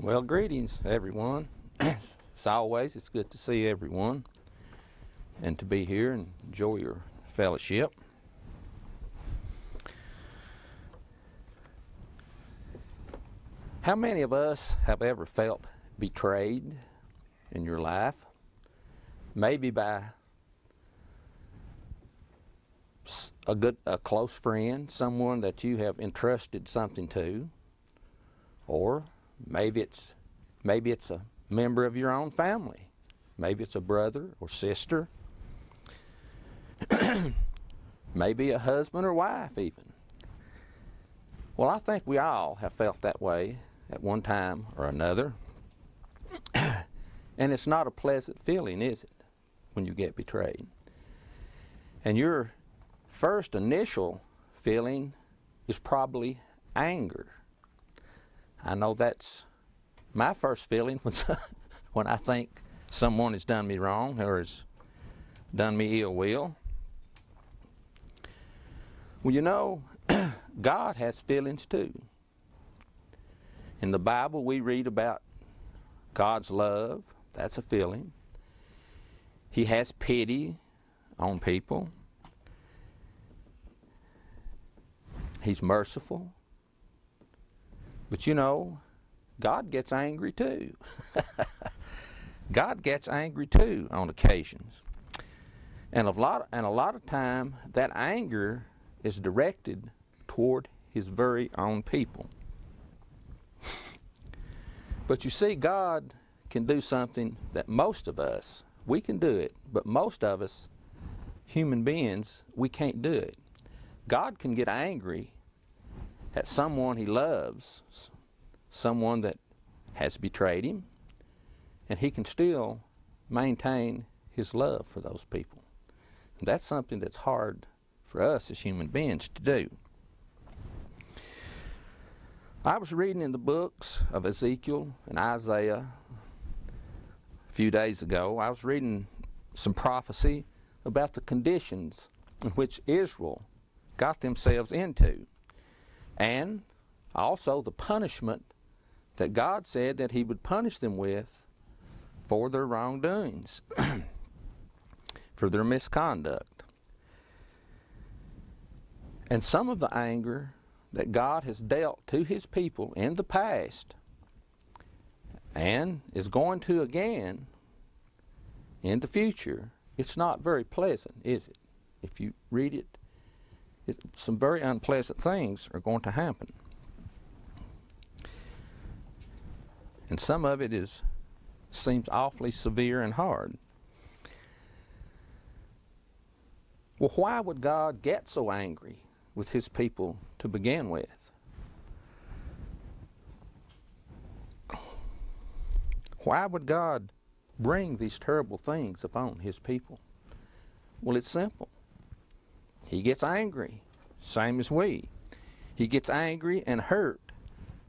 Well, greetings, everyone. As always, it's good to see everyone and to be here and enjoy your fellowship. How many of us have ever felt betrayed in your life? Maybe by a close friend, someone that you have entrusted something to, or maybe it's a member of your own family. Maybe it's a brother or sister. Maybe a husband or wife even. Well, I think we all have felt that way at one time or another. And it's not a pleasant feeling, is it, when you get betrayed? And your first initial feeling is probably anger. I know that's my first feeling when I think someone has done me wrong or has done me ill will. Well, you know, God has feelings too. In the Bible, we read about God's love. That's a feeling. He has pity on people. He's merciful. But you know, God gets angry too. God gets angry too on occasions. And a lot of time, that anger is directed toward His very own people. But you see, God can do something that most of us, we can do it, but most of us, human beings, we can't do it. God can get angry at someone He loves, someone that has betrayed Him, and He can still maintain His love for those people. And that's something that's hard for us as human beings to do. I was reading in the books of Ezekiel and Isaiah a few days ago. I was reading some prophecy about the conditions in which Israel got themselves into, and also the punishment that God said that He would punish them with for their wrongdoings, for their misconduct. And some of the anger that God has dealt to His people in the past and is going to again in the future, it's not very pleasant, is it? If you read it, some very unpleasant things are going to happen. And some of it seems awfully severe and hard. Well, why would God get so angry with His people to begin with? Why would God bring these terrible things upon His people? Well, it's simple. He gets angry, same as we. He gets angry and hurt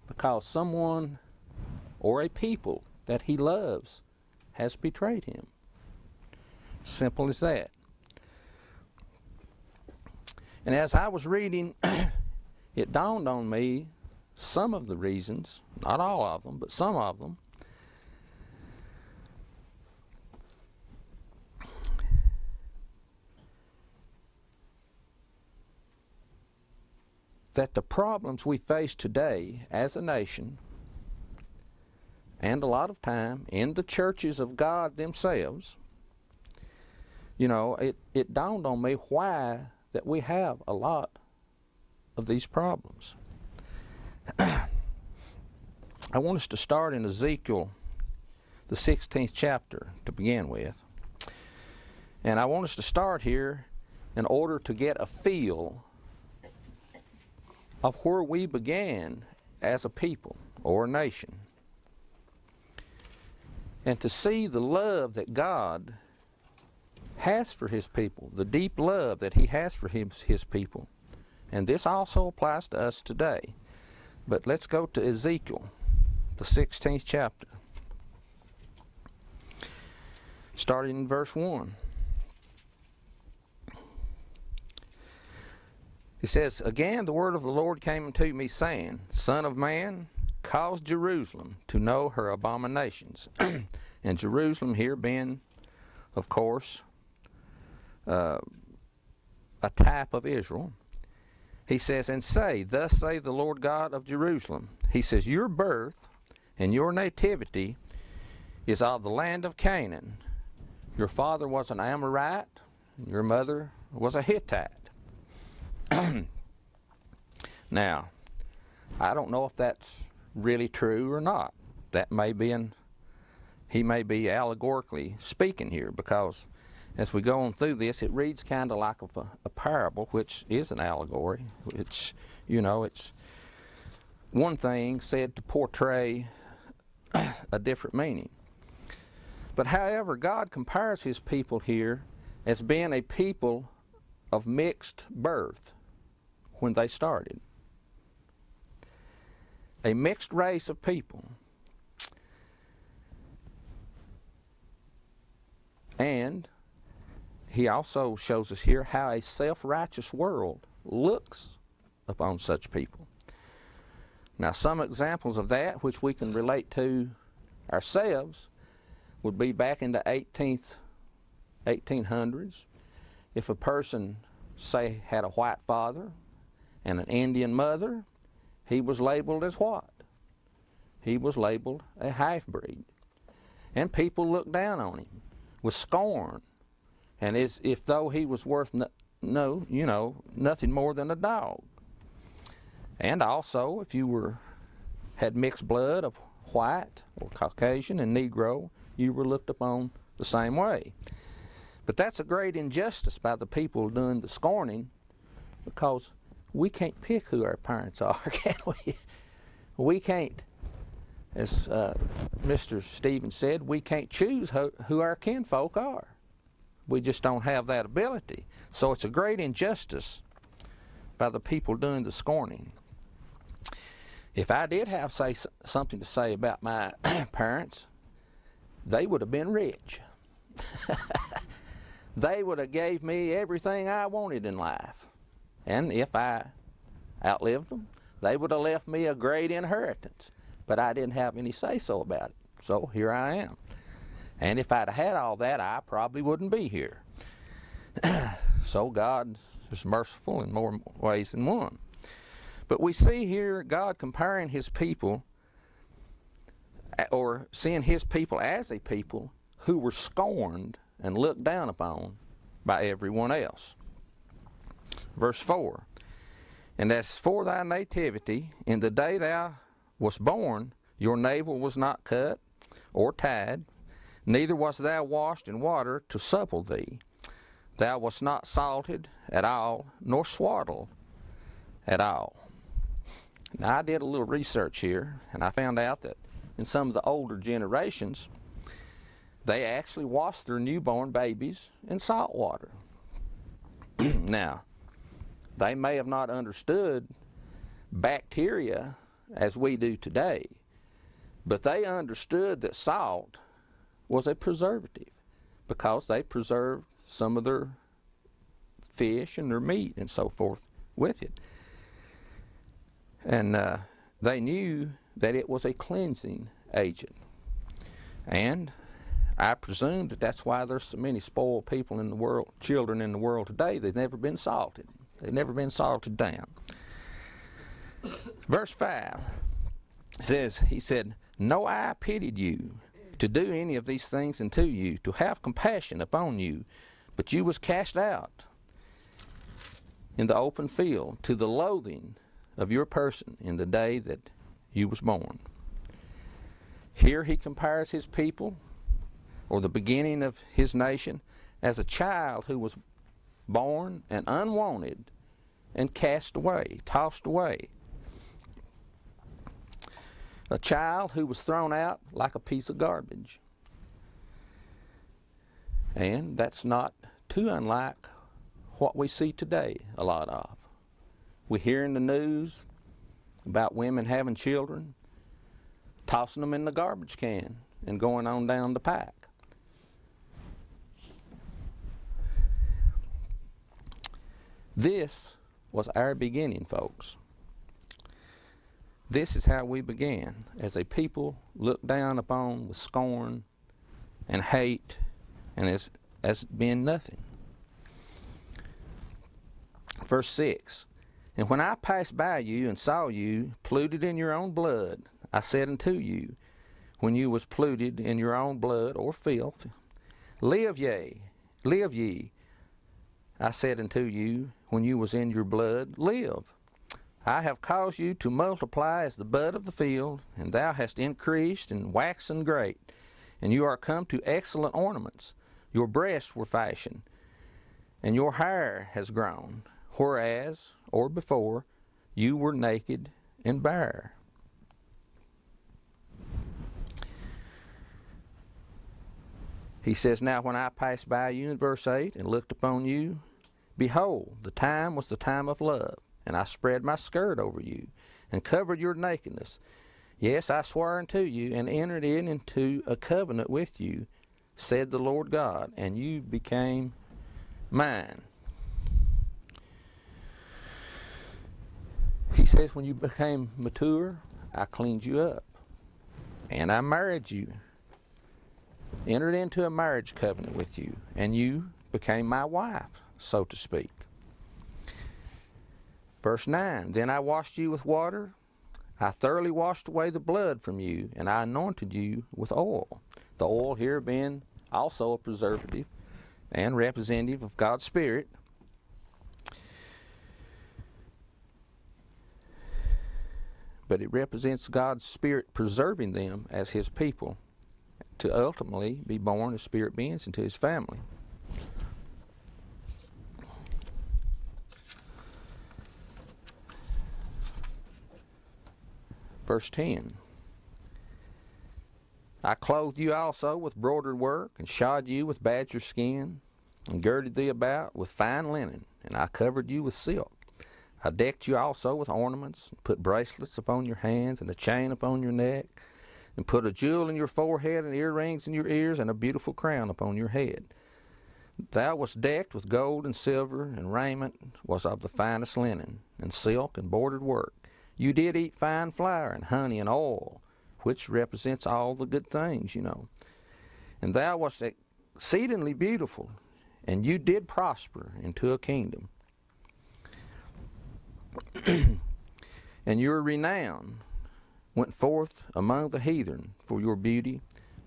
because someone or a people that He loves has betrayed Him. Simple as that. And as I was reading, it dawned on me some of the reasons, not all of them, but some of them, that the problems we face today as a nation, and a lot of time in the churches of God themselves, you know, it dawned on me why that we have a lot of these problems. I want us to start in Ezekiel, the 16th chapter, to begin with. And I want us to start here in order to get a feel of where we began as a people or a nation, and to see the love that God has for His people, the deep love that He has for His people. And this also applies to us today. But let's go to Ezekiel, the 16th chapter, starting in verse 1. It says, "Again the word of the Lord came unto me, saying, Son of man, caused Jerusalem to know her abominations. And Jerusalem here being, of course, a type of Israel. He says, and say, thus say the Lord God of Jerusalem. He says, your birth and your nativity is of the land of Canaan. Your father was an Amorite, and your mother was a Hittite. Now, I don't know if that's really true or not. That may be he may be allegorically speaking here, because as we go on through this, it reads kind of like a parable, which is an allegory. It's, you know, it's one thing said to portray a different meaning. But however, God compares his people here as being a people of mixed birth when they started. A mixed race of people. And he also shows us here how a self-righteous world looks upon such people. Now, some examples of that which we can relate to ourselves would be back in the 1800s. If a person, say, had a white father and an Indian mother, he was labeled as what? He was labeled a half-breed. And people looked down on him with scorn, and as if though he was worth nothing more than a dog. And also, if you had mixed blood of white or Caucasian and Negro, you were looked upon the same way. But that's a great injustice by the people doing the scorning, because we can't pick who our parents are, can we? We can't, as Mr. Stevens said, we can't choose who our kinfolk are. We just don't have that ability. So it's a great injustice by the people doing the scorning. If I did have something to say about my parents, they would have been rich. They would have gave me everything I wanted in life. And if I outlived them, they would have left me a great inheritance. But I didn't have any say-so about it. So here I am. And if I'd had all that, I probably wouldn't be here. So God is merciful in more ways than one. But we see here God comparing his people, or seeing his people as a people who were scorned and looked down upon by everyone else. Verse 4, and as for thy nativity, in the day thou wast born, your navel was not cut or tied, neither wast thou washed in water to supple thee. Thou wast not salted at all, nor swaddled at all. Now, I did a little research here, and I found out that in some of the older generations, they actually washed their newborn babies in salt water. Now, they may have not understood bacteria as we do today, but they understood that salt was a preservative because they preserved some of their fish and their meat and so forth with it. And they knew that it was a cleansing agent. And I presume that that's why there's so many spoiled people in the world, children in the world today. They've never been salted. They've never been salted down. Verse 5 says, he said, no eye pitied you to do any of these things unto you, to have compassion upon you, but you was cast out in the open field to the loathing of your person in the day that you was born. Here he compares his people, or the beginning of his nation, as a child who was born and unwanted and cast away, tossed away. A child who was thrown out like a piece of garbage. And that's not too unlike what we see today a lot of. We hear in the news about women having children, tossing them in the garbage can and going on down the pike. This was our beginning, folks. This is how we began, as a people looked down upon with scorn and hate, and as being nothing. Verse 6, and when I passed by you and saw you polluted in your own blood, I said unto you, when you was polluted in your own blood or filth, live ye. I said unto you, when you was in your blood, live. I have caused you to multiply as the bud of the field, and thou hast increased and waxen great, and you are come to excellent ornaments. Your breasts were fashioned, and your hair has grown, whereas, or before, you were naked and bare. He says, now when I passed by you in verse 8 and looked upon you, behold, the time was the time of love, and I spread my skirt over you and covered your nakedness. Yes, I swore unto you and entered into a covenant with you, said the Lord God, and you became mine. He says, when you became mature, I cleaned you up, and I married you, entered into a marriage covenant with you, and you became my wife, so to speak. Verse 9, then I washed you with water, I thoroughly washed away the blood from you, and I anointed you with oil. The oil here being also a preservative and representative of God's Spirit. But it represents God's Spirit preserving them as His people to ultimately be born as spirit beings into His family. Verse 10, I clothed you also with broidered work, and shod you with badger skin, and girded thee about with fine linen, and I covered you with silk. I decked you also with ornaments, and put bracelets upon your hands, and a chain upon your neck, and put a jewel in your forehead, and earrings in your ears, and a beautiful crown upon your head. Thou wast decked with gold and silver, and raiment was of the finest linen, and silk and bordered work. You did eat fine flour and honey and oil, which represents all the good things, you know. And thou wast exceedingly beautiful, and you did prosper into a kingdom. And your renown went forth among the heathen for your beauty,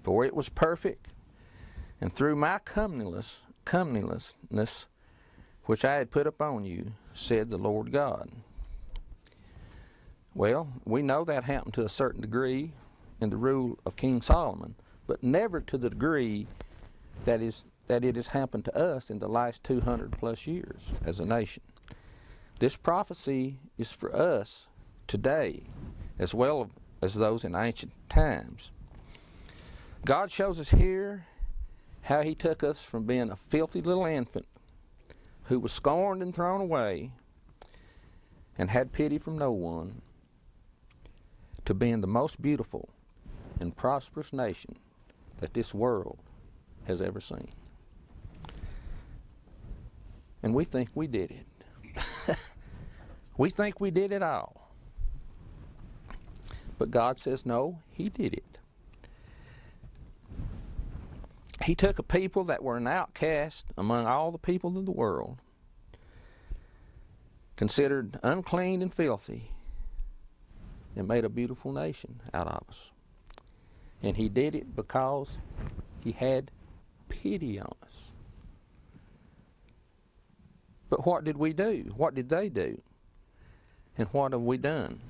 for it was perfect. And through my comeliness, which I had put upon you, said the Lord God. Well, we know that happened to a certain degree in the rule of King Solomon, but never to the degree that it has happened to us in the last 200 plus years as a nation. This prophecy is for us today as well as those in ancient times. God shows us here how He took us from being a filthy little infant who was scorned and thrown away and had pity from no one, to being the most beautiful and prosperous nation that this world has ever seen. And we think we did it. We think we did it all. But God says, no, He did it. He took a people that were an outcast among all the people of the world, considered unclean and filthy, and made a beautiful nation out of us. And He did it because He had pity on us. But what did we do? What did they do? And what have we done?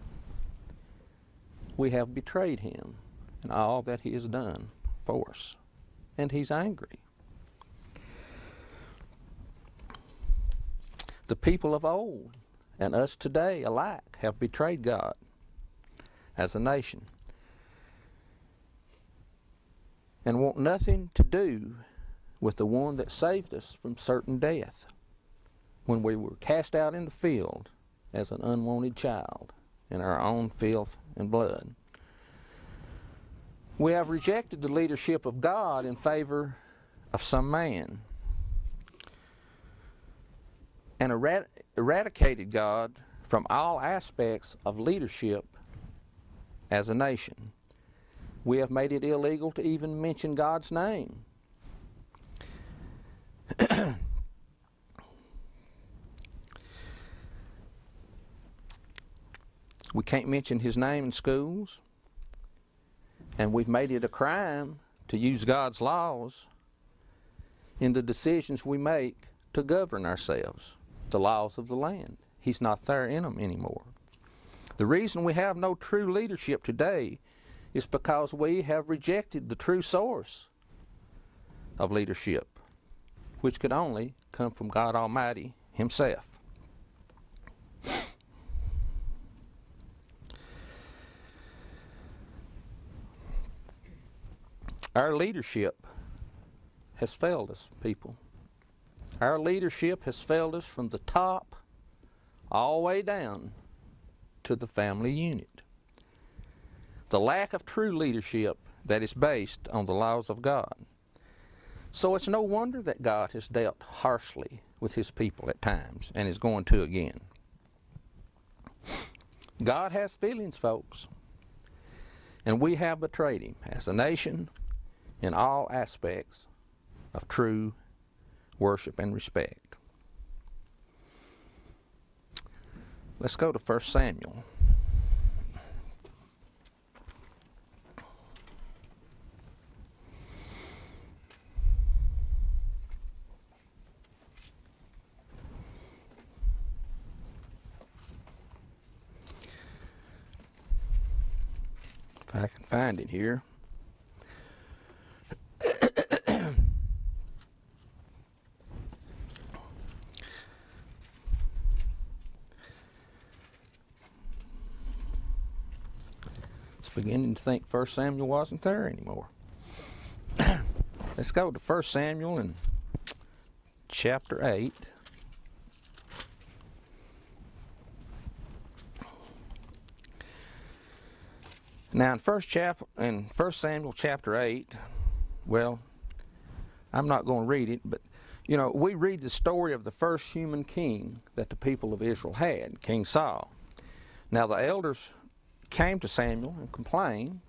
We have betrayed Him and all that He has done for us. And He's angry. The people of old and us today alike have betrayed God as a nation and want nothing to do with the one that saved us from certain death when we were cast out in the field as an unwanted child in our own filth and blood. We have rejected the leadership of God in favor of some man and eradicated God from all aspects of leadership as a nation. We have made it illegal to even mention God's name. We can't mention His name in schools, and we've made it a crime to use God's laws in the decisions we make to govern ourselves, the laws of the land. He's not there in them anymore. The reason we have no true leadership today is because we have rejected the true source of leadership, which could only come from God Almighty Himself. Our leadership has failed us, people. Our leadership has failed us from the top all the way down to the family unit. The lack of true leadership that is based on the laws of God. So it's no wonder that God has dealt harshly with His people at times and is going to again. God has feelings, folks, and we have betrayed Him as a nation in all aspects of true worship and respect. Let's go to 1 Samuel. If I can find it here. Beginning to think 1 Samuel wasn't there anymore. Let's go to 1 Samuel in chapter 8. Now in 1 Samuel chapter 8, well, I'm not going to read it, but you know, we read the story of the first human king that the people of Israel had, King Saul. Now the elders came to Samuel and complained,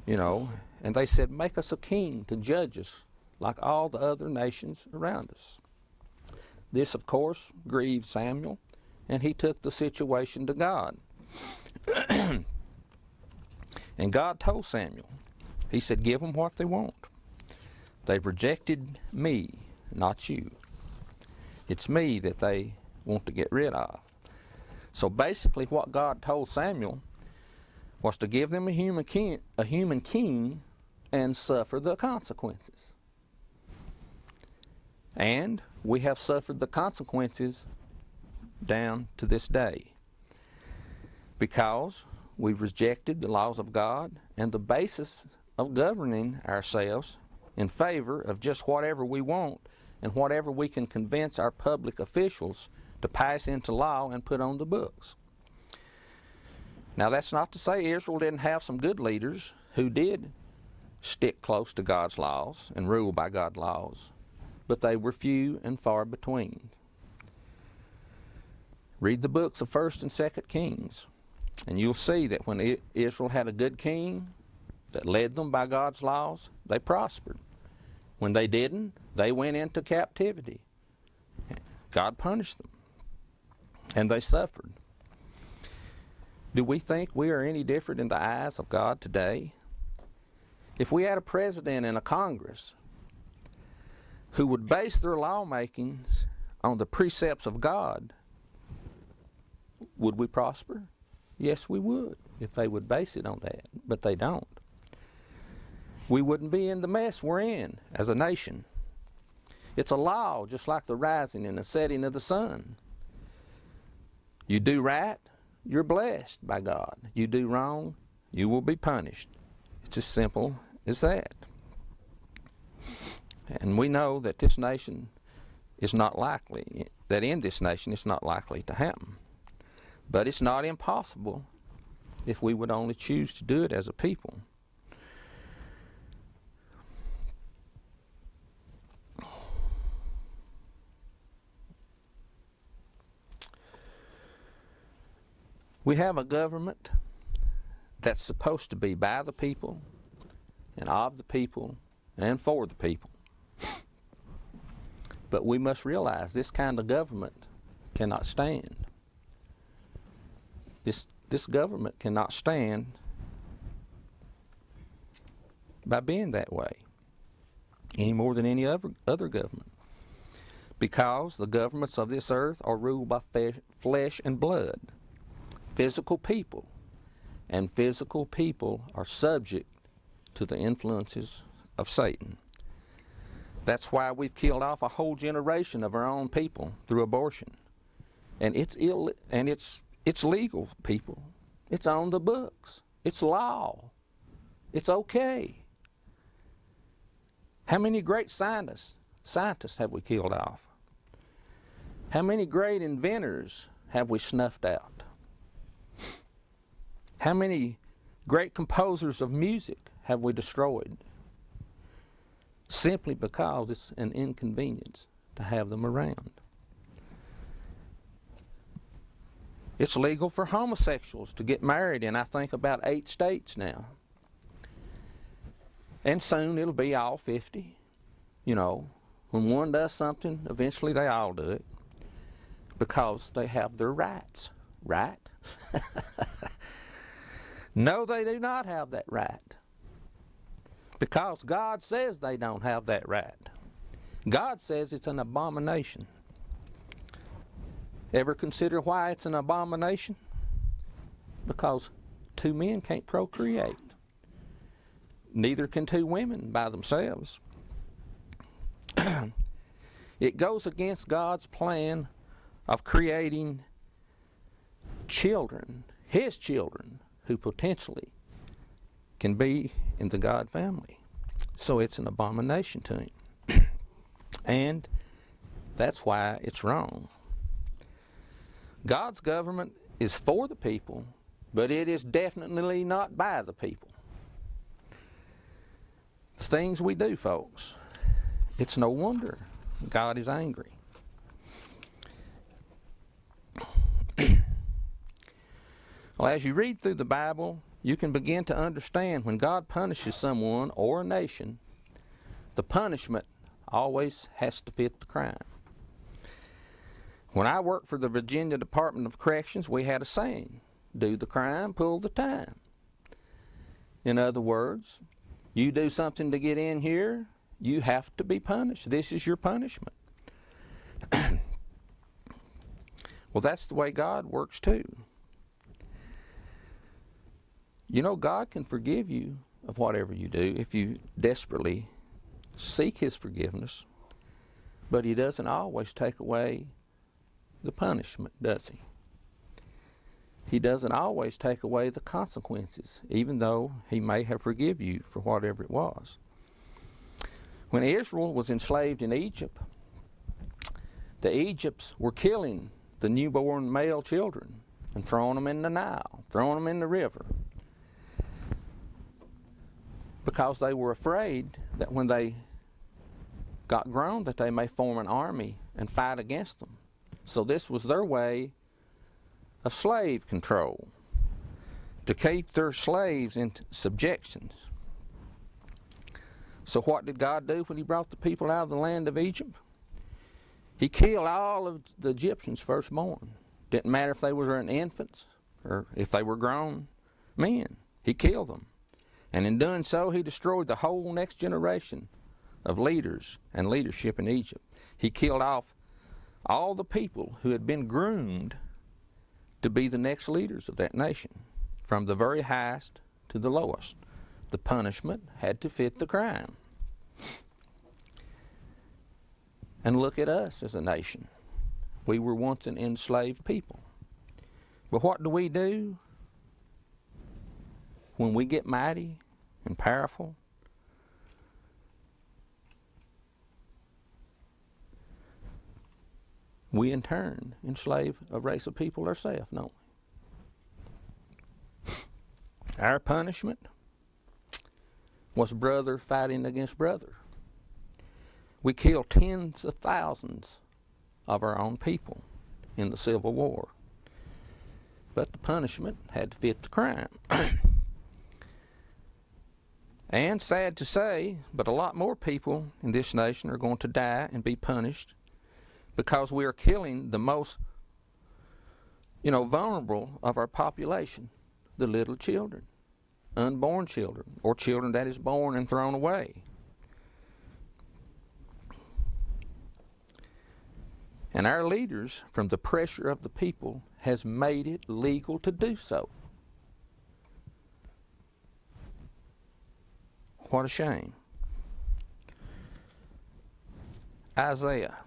you know, and they said, make us a king to judge us like all the other nations around us. This, of course, grieved Samuel, and he took the situation to God. And God told Samuel, He said, give them what they want. They've rejected me, not you. It's me that they want to get rid of. So basically what God told Samuel was to give them a human king and suffer the consequences. And we have suffered the consequences down to this day because we've rejected the laws of God and the basis of governing ourselves in favor of just whatever we want and whatever we can convince our public officials to pass into law and put on the books. Now that's not to say Israel didn't have some good leaders who did stick close to God's laws and rule by God's laws, but they were few and far between. Read the books of 1st and 2nd Kings, and you'll see that when Israel had a good king that led them by God's laws, they prospered. When they didn't, they went into captivity. God punished them, and they suffered. Do we think we are any different in the eyes of God today? If we had a president and a Congress who would base their lawmaking on the precepts of God, would we prosper? Yes, we would, if they would base it on that, but they don't. We wouldn't be in the mess we're in as a nation. It's a law, just like the rising and the setting of the sun. You do right, you're blessed by God. You do wrong, you will be punished. It's as simple as that. And we know that this nation is not likely, that in this nation it's not likely to happen. But it's not impossible if we would only choose to do it as a people. We have a government that's supposed to be by the people and of the people and for the people. But we must realize this kind of government cannot stand. This government cannot stand by being that way any more than any other government, because the governments of this earth are ruled by flesh and blood, physical people, and physical people are subject to the influences of Satan. That's why we've killed off a whole generation of our own people through abortion. And it's legal, people. It's on the books. It's law. It's okay. How many great scientists have we killed off? How many great inventors have we snuffed out? How many great composers of music have we destroyed? Simply because it's an inconvenience to have them around. It's legal for homosexuals to get married in, I think, about 8 states now. And soon it'll be all 50. You know, when one does something, eventually they all do it, because they have their rights, right? No, they do not have that right, because God says they don't have that right. God says it's an abomination. Ever consider why it's an abomination? Because 2 men can't procreate. Neither can 2 women by themselves. It goes against God's plan of creating children, His children, who potentially can be in the God family. So it's an abomination to Him. And that's why it's wrong. God's government is for the people, but it is definitely not by the people. The things we do, folks, it's no wonder God is angry. Well, as you read through the Bible, you can begin to understand when God punishes someone or a nation, the punishment always has to fit the crime. When I worked for the Virginia Department of Corrections, we had a saying, do the crime, pull the time. In other words, you do something to get in here, you have to be punished. This is your punishment. Well, that's the way God works too. You know, God can forgive you of whatever you do if you desperately seek His forgiveness, but He doesn't always take away the punishment, does He? He doesn't always take away the consequences, even though He may have forgiven you for whatever it was. When Israel was enslaved in Egypt, the Egypts were killing the newborn male children and throwing them in the Nile, throwing them in the river, because they were afraid that when they got grown that they may form an army and fight against them. So this was their way of slave control, to keep their slaves in subjection. So what did God do when He brought the people out of the land of Egypt? He killed all of the Egyptians' firstborn. Didn't matter if they were infants or if they were grown men. He killed them. And in doing so, He destroyed the whole next generation of leaders and leadership in Egypt. He killed off all the people who had been groomed to be the next leaders of that nation, from the very highest to the lowest. The punishment had to fit the crime. And look at us as a nation. We were once an enslaved people. But what do we do when we get mighty and powerful? We in turn enslave a race of people ourselves, don't we? Our punishment was brother fighting against brother. We killed tens of thousands of our own people in the Civil War. But the punishment had to fit the crime. And sad to say, but a lot more people in this nation are going to die and be punished because we are killing the most, vulnerable of our population, the little children, unborn children, or children that is born and thrown away. And our leaders, from the pressure of the people, has made it legal to do so. What a shame. Isaiah.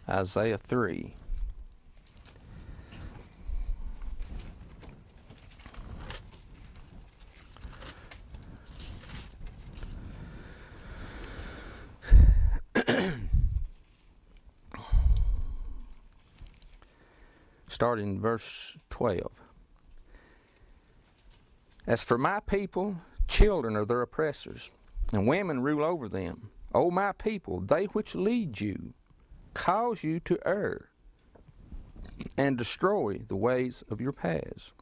Isaiah 3. Starting in verse 12. As for my people, children are their oppressors, and women rule over them. O my people, they which lead you cause you to err and destroy the ways of your paths.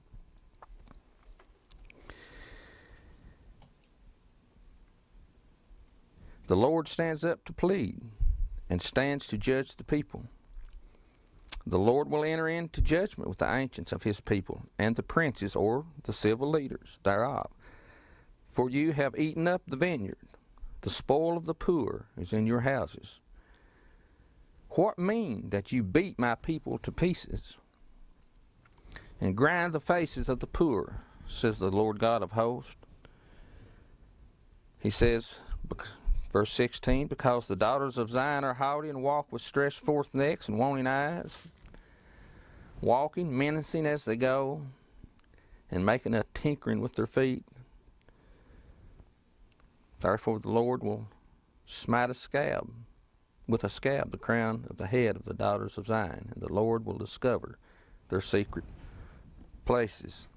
The Lord stands up to plead and stands to judge the people. The Lord will enter into judgment with the ancients of his people and the princes or the civil leaders thereof. For you have eaten up the vineyard, the spoil of the poor is in your houses. What mean that you beat my people to pieces and grind the faces of the poor, says the Lord God of hosts? He says, verse 16, because the daughters of Zion are haughty and walk with stretched forth necks and wanting eyes, walking, menacing as they go, and making a tinkering with their feet. Therefore the Lord will smite with a scab the crown of the head of the daughters of Zion, and the Lord will discover their secret places.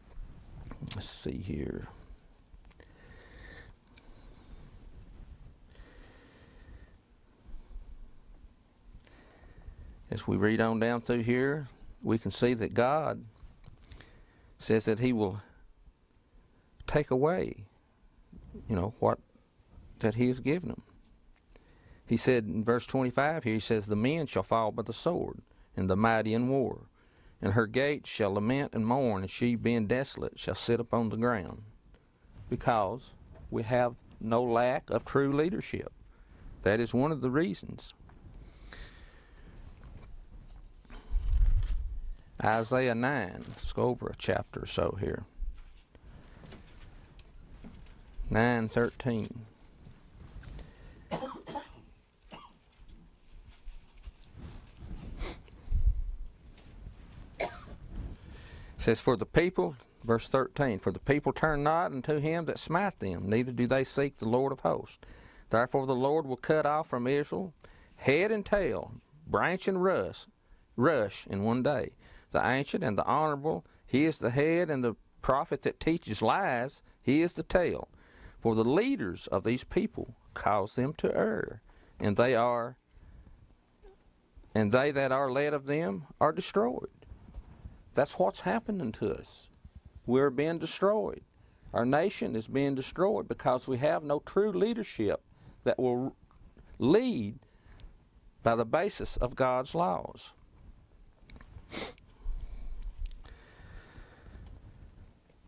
Let's see here. As we read on down through here, we can see that God says that he will take away, what that he has given them. He said in verse 25 here, he says, the men shall fall by the sword, and the mighty in war. And her gates shall lament and mourn, and she being desolate shall sit upon the ground. Because we have no lack of true leadership. That is one of the reasons. Isaiah 9, let's go over a chapter or so here. 9:13. Says, for the people, verse 13, for the people turn not unto him that smite them, neither do they seek the Lord of hosts. Therefore the Lord will cut off from Israel head and tail, branch and rush in one day. The ancient and the honorable, he is the head, and the prophet that teaches lies, he is the tail. For the leaders of these people cause them to err, and they that are led of them are destroyed. That's what's happening to us. We're being destroyed. Our nation is being destroyed because we have no true leadership that will lead by the basis of God's laws.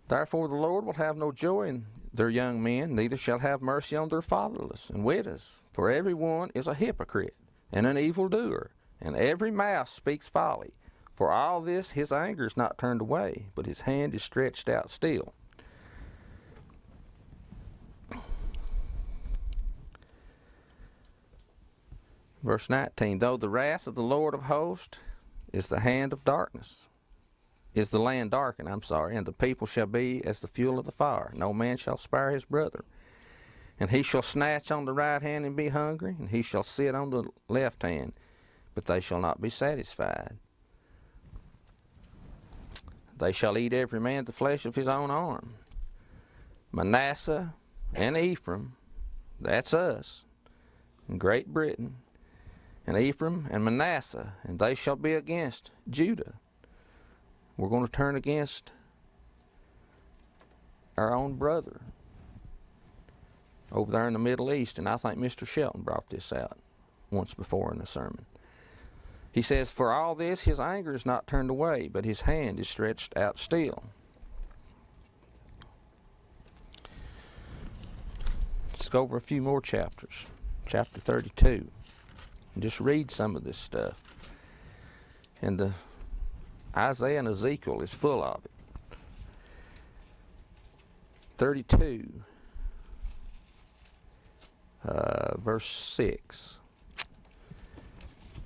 Therefore the Lord will have no joy in their young men, neither shall have mercy on their fatherless and widows. For every one is a hypocrite and an evildoer, and every mouth speaks folly. For all this his anger is not turned away, but his hand is stretched out still. Verse 19, though the wrath of the Lord of hosts is the hand of darkness, is the land darkened, and the people shall be as the fuel of the fire. No man shall spare his brother. And he shall snatch on the right hand and be hungry, and he shall sit on the left hand, but they shall not be satisfied. They shall eat every man the flesh of his own arm. Manasseh and Ephraim, that's us, and Great Britain, and Ephraim and Manasseh, and they shall be against Judah. We're going to turn against our own brother over there in the Middle East, and I think Mr. Shelton brought this out once before in a sermon. He says, for all this his anger is not turned away, but his hand is stretched out still. Let's go over a few more chapters. Chapter 32. And just read some of this stuff. And the Isaiah and Ezekiel is full of it. 32, verse 6.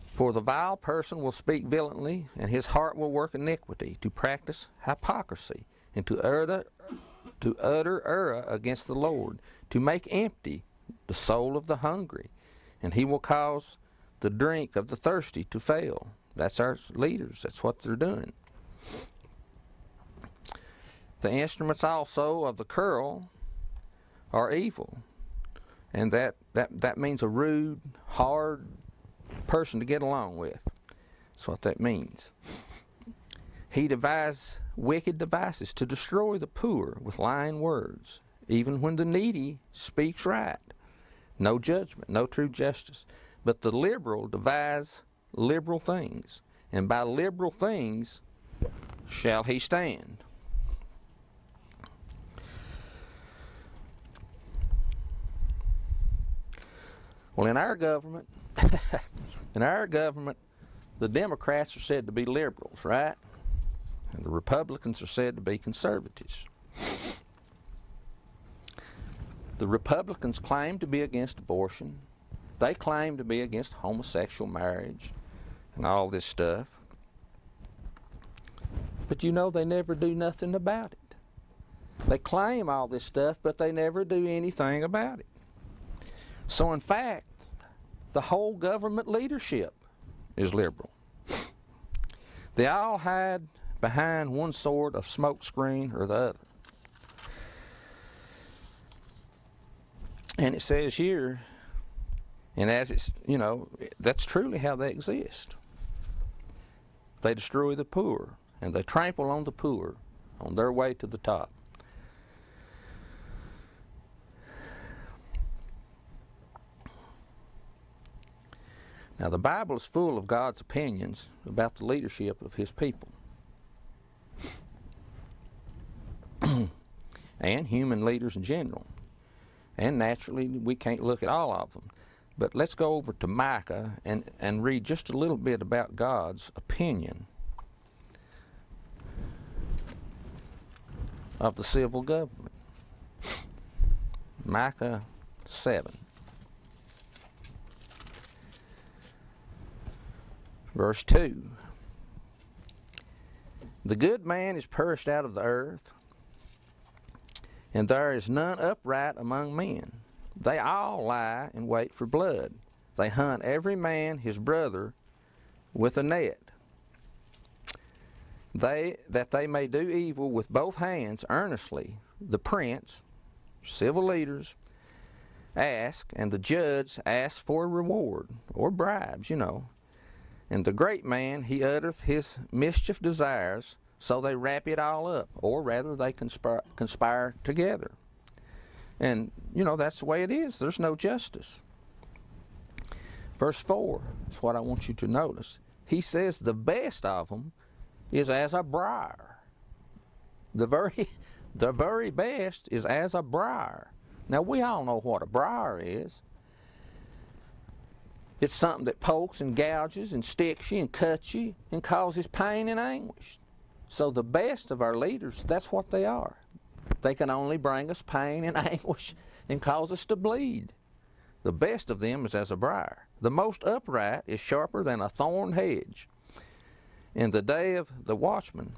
For the vile person will speak violently, and his heart will work iniquity, to practice hypocrisy, and to utter error against the Lord, to make empty the soul of the hungry, and he will cause the drink of the thirsty to fail. That's our leaders. That's what they're doing. The instruments also of the curl are evil, and that means a rude, hard person to get along with. That's what that means. He devised wicked devices to destroy the poor with lying words, even when the needy speaks right. No judgment, no true justice. But the liberal devise liberal things, and by liberal things shall he stand. Well, in our government, the Democrats are said to be liberals, right? And the Republicans are said to be conservatives. The Republicans claim to be against abortion. They claim to be against homosexual marriage and all this stuff. But you know, they never do nothing about it. They claim all this stuff, but they never do anything about it. So in fact, the whole government leadership is liberal. They all hide behind one sort of smoke screen or the other. And it says here, and as it's, you know, that's truly how they exist. They destroy the poor, and they trample on the poor on their way to the top. Now, the Bible is full of God's opinions about the leadership of His people. And human leaders in general. And naturally, we can't look at all of them. But let's go over to Micah and read just a little bit about God's opinion of the civil government. Micah 7. Verse 2. The good man is perished out of the earth, and there is none upright among men. They all lie and wait for blood. They hunt every man his brother with a net. That they may do evil with both hands earnestly. The prince, civil leaders, ask, and the judge asks for a reward, or bribes, you know. And the great man, he uttereth his mischief desires, so they wrap it all up, or rather they conspire together. And, you know, that's the way it is. There's no justice. Verse 4 is what I want you to notice. He says the best of them is as a briar. The very best is as a briar. Now, we all know what a briar is. It's something that pokes and gouges and sticks you and cuts you and causes pain and anguish. So the best of our leaders, that's what they are. They can only bring us pain and anguish and cause us to bleed. The best of them is as a briar. The most upright is sharper than a thorn hedge. In the day of the watchman,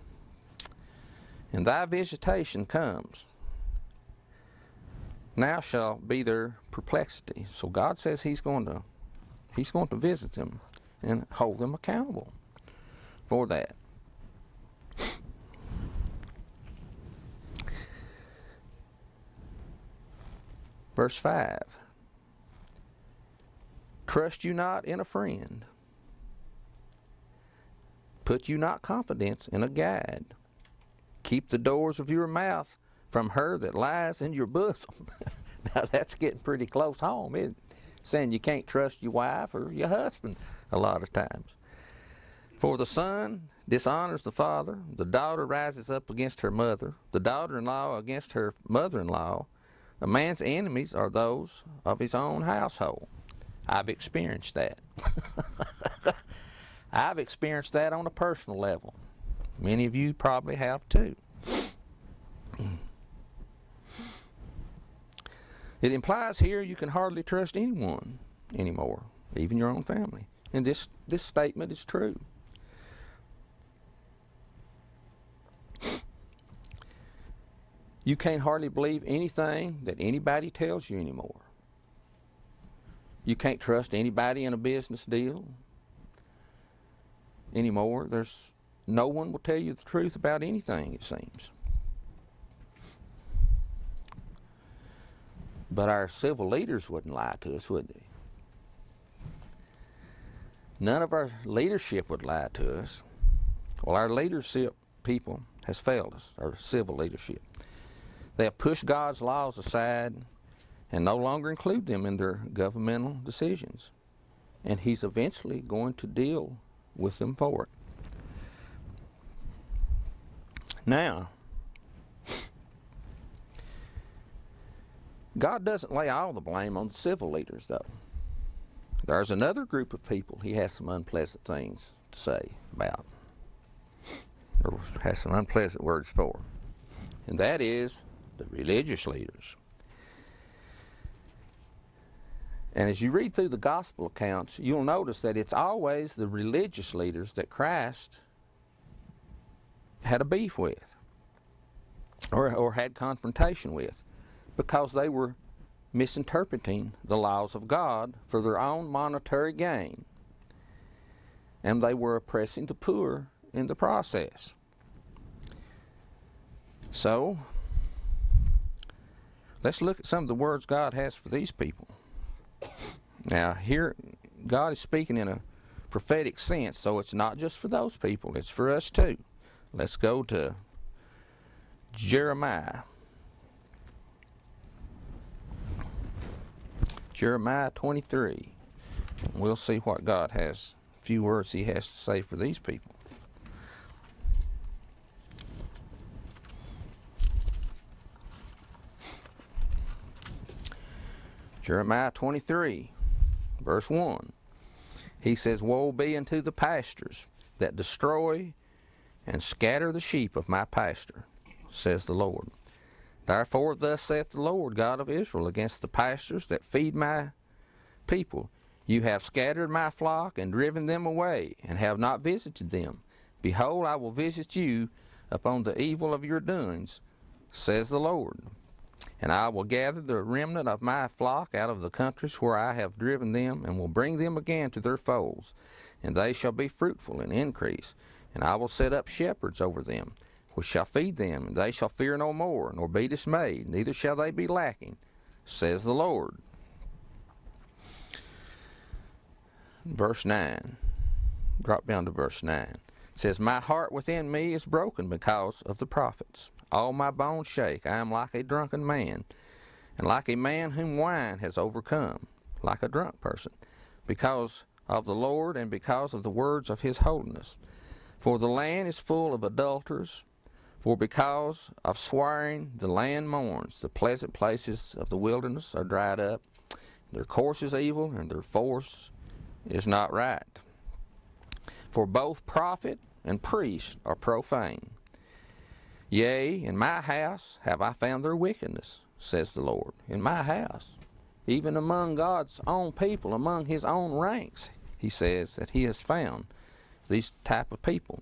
and thy visitation comes, now shall be their perplexity. So God says He's going to visit them and hold them accountable for that. Verse 5. Trust you not in a friend. Put you not confidence in a guide. Keep the doors of your mouth from her that lies in your bosom. Now that's getting pretty close home, isn't it? Saying you can't trust your wife or your husband a lot of times. For the son dishonors the father, the daughter rises up against her mother, the daughter-in-law against her mother-in-law. A man's enemies are those of his own household. I've experienced that. I've experienced that on a personal level. Many of you probably have too. It implies here you can hardly trust anyone anymore, even your own family. And this statement is true. You can't hardly believe anything that anybody tells you anymore. You can't trust anybody in a business deal anymore. No one will tell you the truth about anything, it seems. But our civil leaders wouldn't lie to us, would they? None of our leadership would lie to us. Well, our leadership people has failed us, our civil leadership. They have pushed God's laws aside and no longer include them in their governmental decisions. And He's eventually going to deal with them for it. Now, God doesn't lay all the blame on the civil leaders, though. There's another group of people He has some unpleasant things to say about, or has some unpleasant words for, and that is the religious leaders. And as you read through the gospel accounts, you'll notice that it's always the religious leaders that Christ had a beef with, or had confrontation with, because they were misinterpreting the laws of God for their own monetary gain. And they were oppressing the poor in the process. So, let's look at some of the words God has for these people. Now, here, God is speaking in a prophetic sense, so it's not just for those people, it's for us too. Let's go to Jeremiah. Jeremiah 23. We'll see what God has, a few words He has to say for these people. Jeremiah 23, verse 1. He says, Woe be unto the pastors that destroy and scatter the sheep of my pasture, says the Lord. Therefore thus saith the Lord God of Israel against the pastors that feed my people. You have scattered my flock and driven them away, and have not visited them. Behold, I will visit you upon the evil of your doings, says the Lord. And I will gather the remnant of my flock out of the countries where I have driven them, and will bring them again to their folds, and they shall be fruitful and increase. And I will set up shepherds over them, which shall feed them, and they shall fear no more, nor be dismayed, neither shall they be lacking, says the Lord. Verse 9. Drop down to verse 9. It says, My heart within me is broken because of the prophets. All my bones shake. I am like a drunken man, and like a man whom wine has overcome, like a drunk person, because of the Lord and because of the words of His holiness. For the land is full of adulterers, for because of swearing the land mourns. The pleasant places of the wilderness are dried up. Their course is evil, and their force is not right. For both prophet and priest are profane. Yea, in my house have I found their wickedness, says the Lord. In my house, even among God's own people, among His own ranks, He says that He has found these type of people.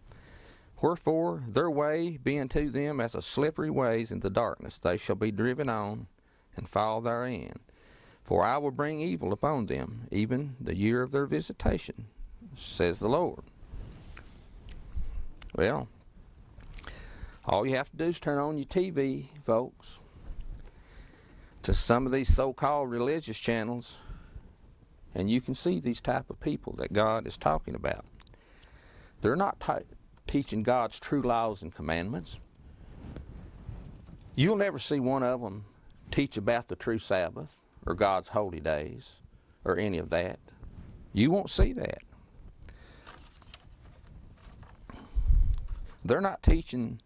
Wherefore their way be unto them as a slippery ways in the darkness. They shall be driven on and fall therein. For I will bring evil upon them, even the year of their visitation, says the Lord. Well, all you have to do is turn on your TV, folks, to some of these so-called religious channels, And you can see these type of people that God is talking about. They're not teaching God's true laws and commandments. You'll never see one of them teach about the true Sabbath or God's holy days or any of that. You won't see that. They're not teaching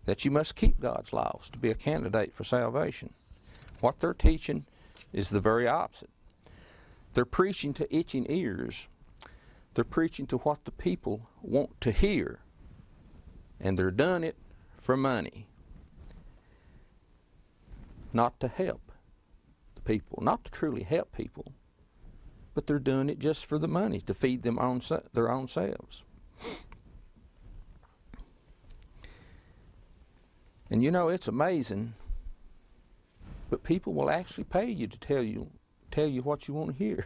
that you must keep God's laws to be a candidate for salvation. What they're teaching is the very opposite. They're preaching to itching ears. They're preaching to what the people want to hear. And they're doing it for money. Not to help the people, not to truly help people, but they're doing it just for the money, to feed them their own selves. And you know, it's amazing, but people will actually pay you to tell you what you want to hear.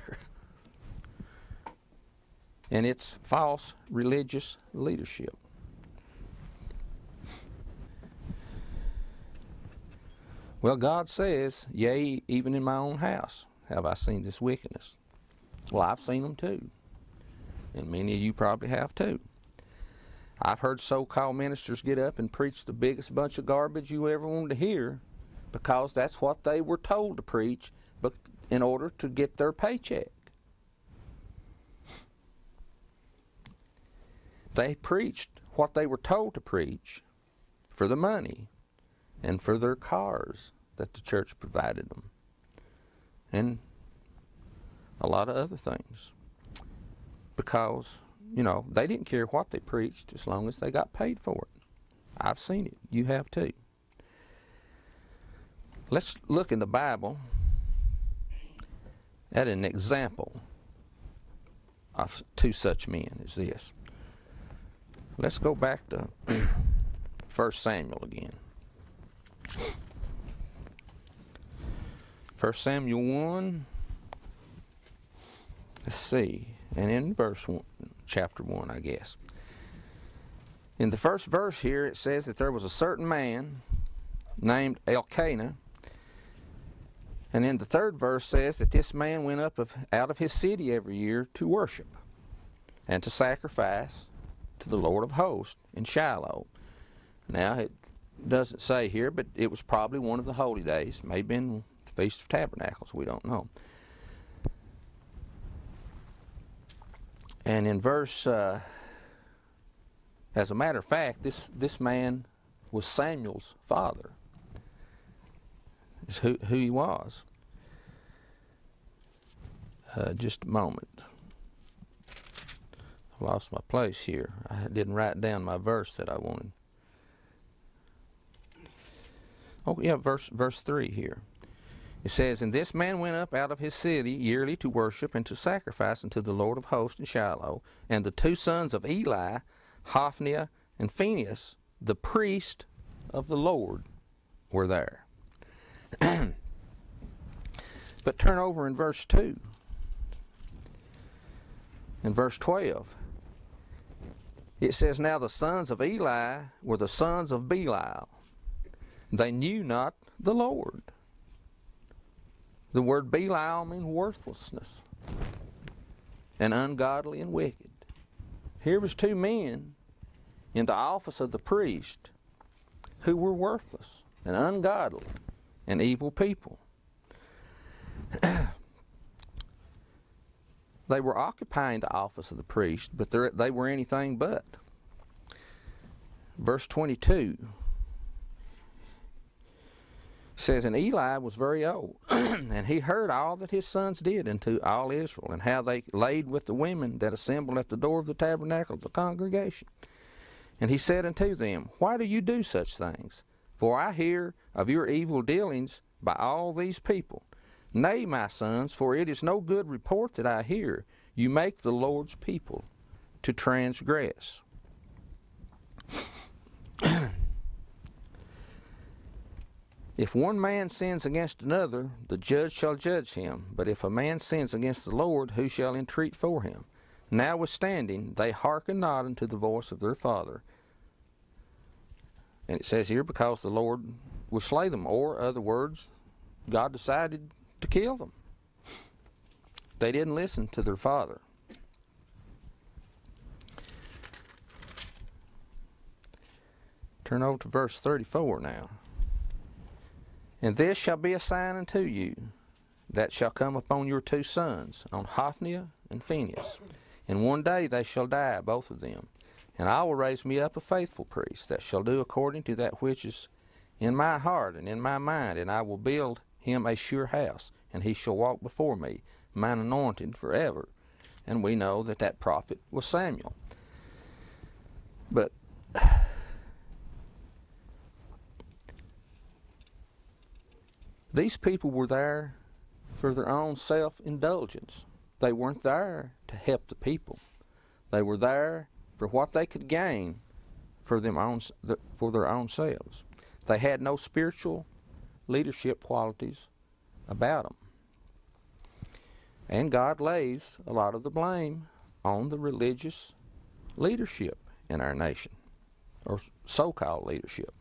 And it's false religious leadership. Well, God says, yea, even in my own house have I seen this wickedness. Well, I've seen them too. And many of you probably have too. I've heard so-called ministers get up and preach the biggest bunch of garbage you ever wanted to hear because that's what they were told to preach, but in order to get their paycheck. They preached what they were told to preach for the money and for their cars that the church provided them, and a lot of other things, because, you know, they didn't care what they preached as long as they got paid for it. I've seen it. You have too. Let's look in the Bible at an example of two such men as this. Let's go back to 1 Samuel again. 1 Samuel 1, let's see, and in verse 1, chapter 1, I guess. In the first verse here, it says that there was a certain man named Elkanah, and in the third verse says that this man went up out of his city every year to worship and to sacrifice to the Lord of hosts in Shiloh. Now, it doesn't say here, but it was probably one of the holy days. May have been the Feast of Tabernacles. We don't know. And in verse, as a matter of fact, this man was Samuel's father. Is who he was. Just a moment. I lost my place here. I didn't write down my verse that I wanted. Oh, yeah, verse 3 here. It says, And this man went up out of his city yearly to worship and to sacrifice unto the Lord of hosts in Shiloh. And the two sons of Eli, Hophni and Phinehas, the priest of the Lord, were there. But turn over in verse 2. In verse 12, it says, Now the sons of Eli were the sons of Belial. They knew not the Lord. The word Belial means worthlessness and ungodly and wicked. Here was two men in the office of the priest who were worthless and ungodly and evil people. They were occupying the office of the priest, but they were anything but. Verse 22 says, And Eli was very old, and he heard all that his sons did unto all Israel, and how they laid with the women that assembled at the door of the tabernacle of the congregation. And he said unto them, Why do you do such things? For I hear of your evil dealings by all these people. Nay, my sons, for it is no good report that I hear. You make the Lord's people to transgress. If one man sins against another, the judge shall judge him. But if a man sins against the Lord, who shall entreat for him? Notwithstanding, they hearken not unto the voice of their father. And it says here, because the Lord will slay them, or other words, God decided to kill them. They didn't listen to their father. Turn over to verse 34 now. And this shall be a sign unto you, that shall come upon your two sons, on Hophni and Phinehas. And one day they shall die, both of them. And I will raise me up a faithful priest, that shall do according to that which is in my heart and in my mind. And I will build him a sure house, and he shall walk before me, mine anointed, forever. And we know that that prophet was Samuel. But these people were there for their own self-indulgence. They weren't there to help the people. They were there for what they could gain for their own selves. They had no spiritual leadership qualities about them. And God lays a lot of the blame on the religious leadership in our nation, or so-called leadership,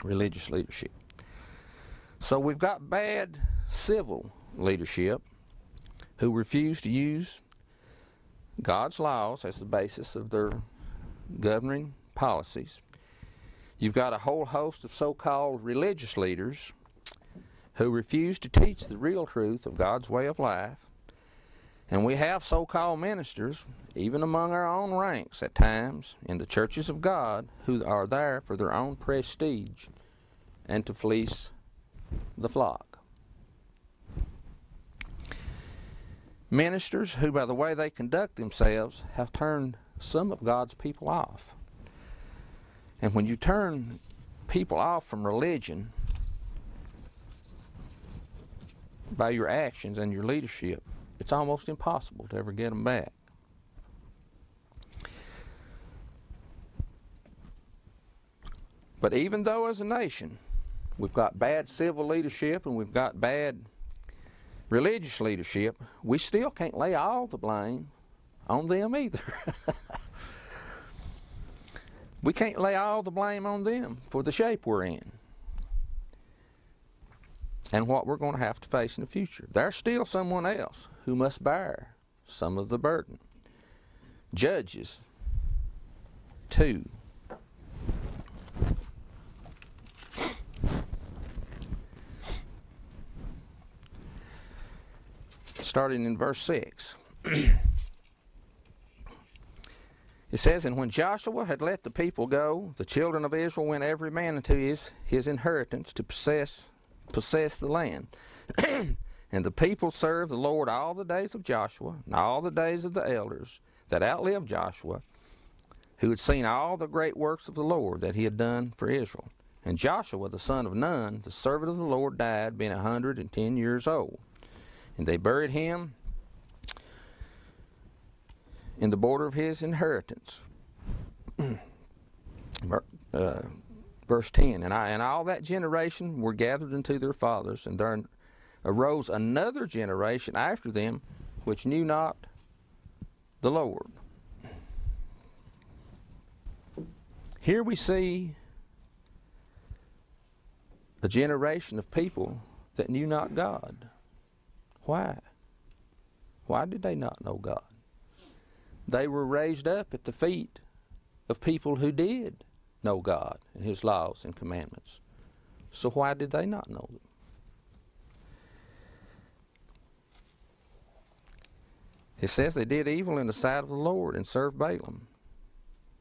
religious leadership. So we've got bad civil leadership who refuse to use God's laws as the basis of their governing policies. You've got a whole host of so-called religious leaders who refuse to teach the real truth of God's way of life. And we have so-called ministers, even among our own ranks at times, in the churches of God, who are there for their own prestige and to fleece the flock. Ministers who, by the way they conduct themselves, have turned some of God's people off. And when you turn people off from religion by your actions and your leadership, it's almost impossible to ever get them back. But even though as a nation we've got bad civil leadership and we've got bad religious leadership, we still can't lay all the blame on them either. We can't lay all the blame on them for the shape we're in and what we're going to have to face in the future. There's still someone else who must bear some of the burden. Judges 2. Starting in verse 6. It says, And when Joshua had let the people go, the children of Israel went every man into his inheritance to possess the land. And the people served the Lord all the days of Joshua, and all the days of the elders that outlived Joshua, who had seen all the great works of the Lord that he had done for Israel. And Joshua the son of Nun, the servant of the Lord, died, being 110 years old. And they buried him in the border of his inheritance. Verse 10, and all that generation were gathered unto their fathers, and there arose another generation after them, which knew not the Lord. Here we see a generation of people that knew not God. Why? Why did they not know God? They were raised up at the feet of people who did know God and his laws and commandments. So why did they not know them? It says they did evil in the sight of the Lord and served Balaam.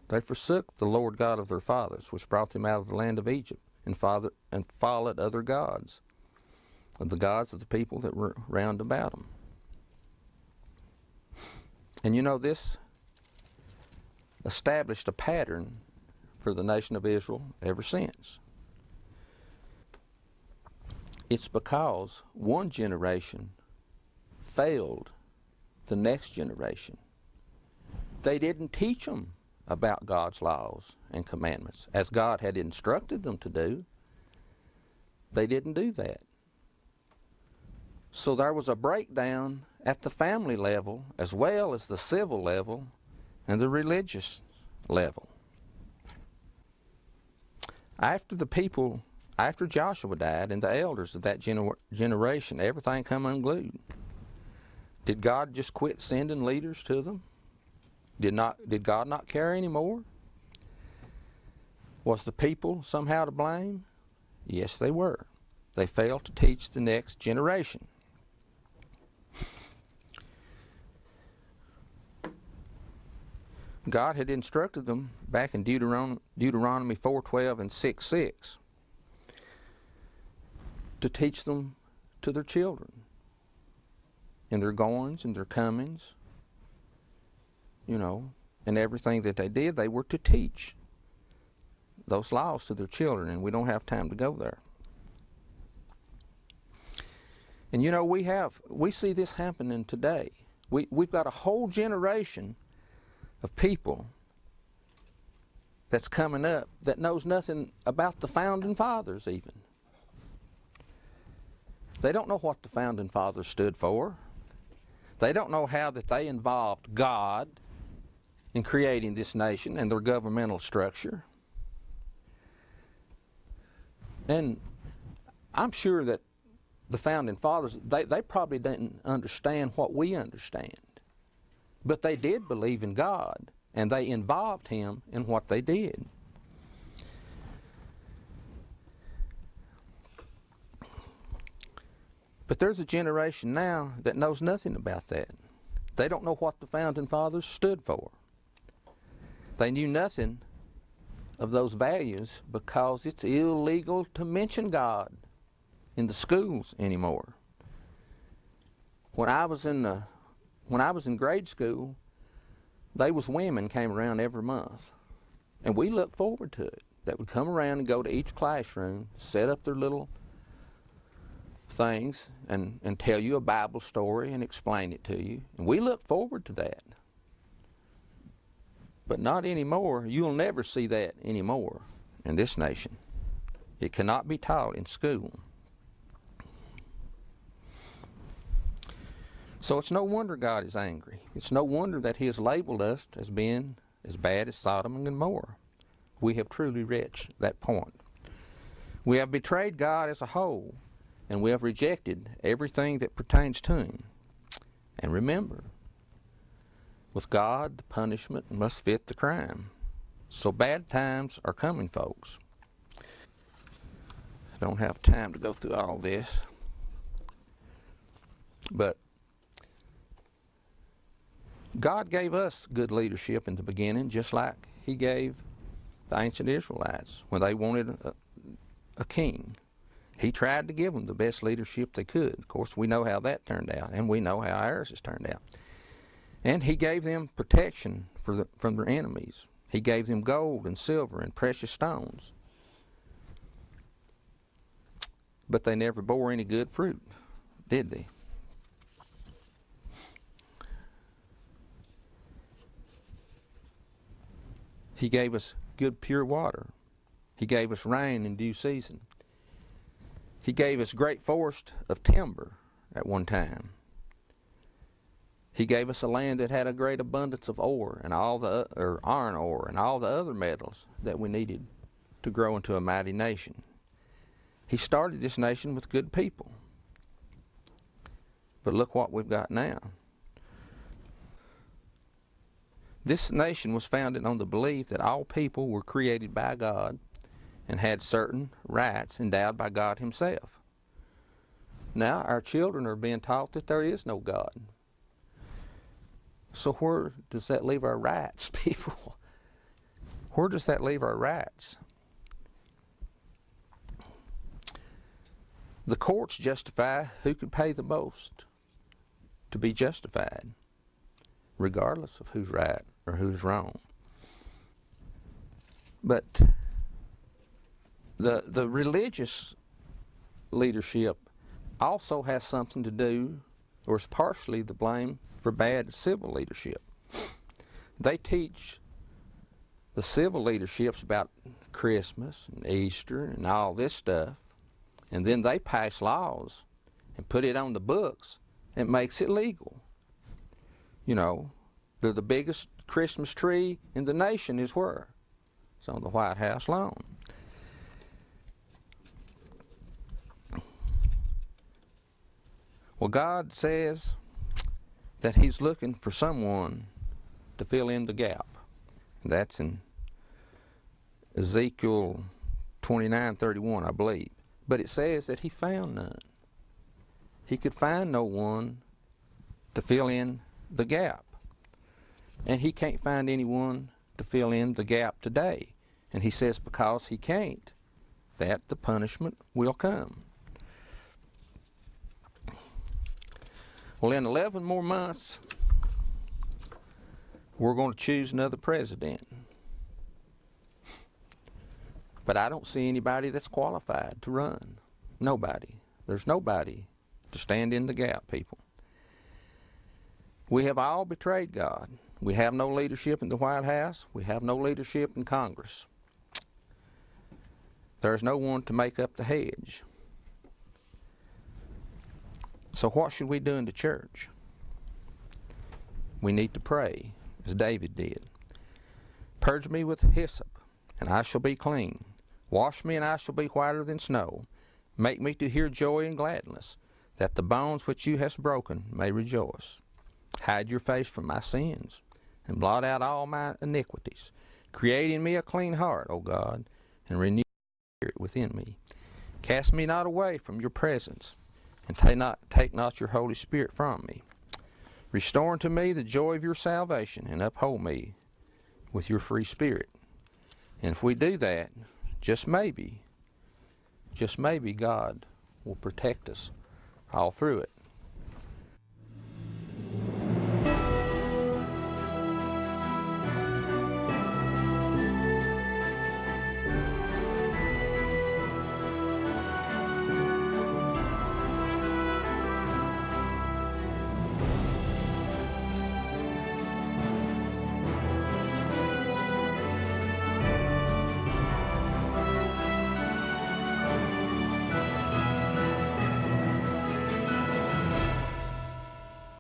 They forsook the Lord God of their fathers, which brought them out of the land of Egypt, and followed other gods, of the gods of the people that were round about them. And you know, this established a pattern for the nation of Israel ever since. It's because one generation failed the next generation. They didn't teach them about God's laws and commandments as God had instructed them to do. They didn't do that. So there was a breakdown at the family level as well as the civil level and the religious level. After Joshua died and the elders of that generation, everything come unglued. Did God just quit sending leaders to them? Did God not care anymore? Was the people somehow to blame? Yes, they were. They failed to teach the next generation. God had instructed them back in Deuteronomy 4:12 and 6:6 to teach them to their children in their goings and their comings, you know, and everything that they did, they were to teach those laws to their children, and we don't have time to go there. And you know, we see this happening today. We've got a whole generation of people that's coming up that knows nothing about the founding fathers even. They don't know what the founding fathers stood for. They don't know how that they involved God in creating this nation and their governmental structure. And I'm sure that the founding fathers, they probably didn't understand what we understand. But they did believe in God, and they involved Him in what they did. But there's a generation now that knows nothing about that. They don't know what the founding fathers stood for. They knew nothing of those values because it's illegal to mention God in the schools anymore. When I was in grade school, they was women came around every month, and we looked forward to it. That would come around and go to each classroom, set up their little things, and tell you a Bible story and explain it to you. And we look forward to that. But not anymore. You'll never see that anymore in this nation. It cannot be taught in school. So it's no wonder God is angry. It's no wonder that He has labeled us as being as bad as Sodom and Gomorrah. We have truly reached that point. We have betrayed God as a whole, and we have rejected everything that pertains to Him. And remember, with God, the punishment must fit the crime. So bad times are coming, folks. I don't have time to go through all this. But God gave us good leadership in the beginning, just like He gave the ancient Israelites when they wanted a king. He tried to give them the best leadership they could. Of course, we know how that turned out, and we know how ours has turned out. And He gave them protection from their enemies. He gave them gold and silver and precious stones. But they never bore any good fruit, did they? He gave us good pure water. He gave us rain in due season. He gave us great forest of timber at one time. He gave us a land that had a great abundance of ore and iron ore and all the other metals that we needed to grow into a mighty nation. He started this nation with good people. But look what we've got now. This nation was founded on the belief that all people were created by God and had certain rights endowed by God Himself. Now our children are being taught that there is no God. So where does that leave our rights, people? Where does that leave our rights? The courts justify who could pay the most to be justified, regardless of who's right or who's wrong. But the religious leadership also has something to do, or is partially to blame, for bad civil leadership. They teach the civil leaderships about Christmas and Easter and all this stuff, and then they pass laws and put it on the books and makes it legal. You know, the biggest Christmas tree in the nation is where? It's on the White House lawn. Well, God says that he's looking for someone to fill in the gap. That's in Ezekiel 29:31, I believe. But it says that he found none. He could find no one to fill in the gap. And he can't find anyone to fill in the gap today. And he says because he can't, that the punishment will come. Well, in 11 more months, we're going to choose another president. But I don't see anybody that's qualified to run. Nobody. There's nobody to stand in the gap, people. We have all betrayed God. We have no leadership in the White House. We have no leadership in Congress. There's no one to make up the hedge. So what should we do in the church? We need to pray, as David did. Purge me with hyssop, and I shall be clean. Wash me, and I shall be whiter than snow. Make me to hear joy and gladness, that the bones which you hast broken may rejoice. Hide your face from my sins, and blot out all my iniquities. Create in me a clean heart, O God, and renew your spirit within me. Cast me not away from your presence, and take not your Holy Spirit from me. Restore unto me the joy of your salvation, and uphold me with your free spirit. And if we do that, just maybe God will protect us all through it.